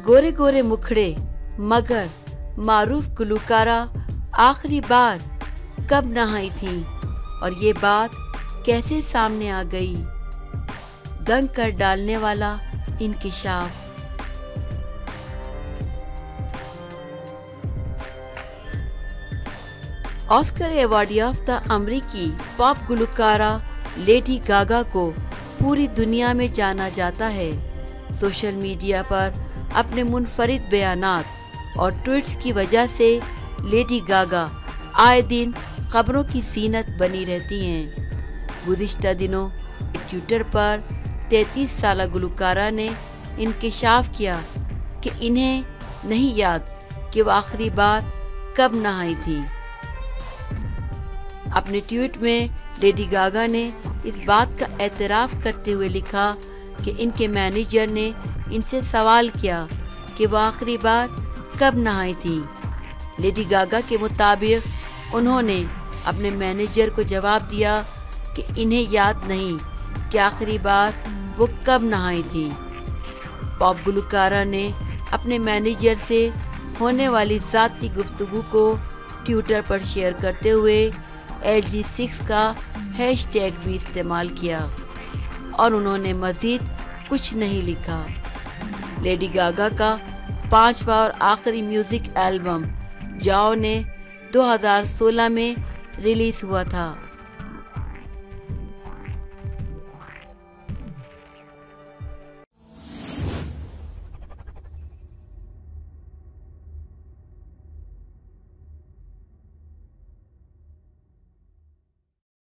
गोरे गोरे मुखड़े मगर मारूफ गुलकारा आखिरी बार कब नहाई थी और ये बात कैसे सामने आ गई। दंग कर डालने वाला इंकिशाफ। ऑस्कर अवार्ड याफ्ता अमरीकी पॉप गुलकारा लेडी गागा को पूरी दुनिया में जाना जाता है। सोशल मीडिया पर अपने मुनफरिद बयानात और ट्वीट्स की वजह से लेडी गागा आए दिन खबरों की सीनत बनी रहती हैं। गुज़िश्ता दिनों ट्विटर पर 33 साला गुलकारा ने इंकिशाफ किया कि इन्हें नहीं याद कि वो आखिरी बार कब नहाई थी। अपने ट्वीट में लेडी गागा ने इस बात का एतराफ़ करते हुए लिखा कि इनके मैनेजर ने इनसे सवाल किया कि वो आखिरी बार कब नहाई थी। लेडी गागा के मुताबिक उन्होंने अपने मैनेजर को जवाब दिया कि इन्हें याद नहीं कि आखिरी बार वो कब नहाई थी। पॉप गुलकारा ने अपने मैनेजर से होने वाली ज़ाती गुफ्तगू को ट्विटर पर शेयर करते हुए LG6 का हैशटैग भी इस्तेमाल किया और उन्होंने मज़ीद कुछ नहीं लिखा। लेडी गागा का 5वां और आखिरी म्यूज़िक एल्बम जाओ ने 2016 में रिलीज़ हुआ था।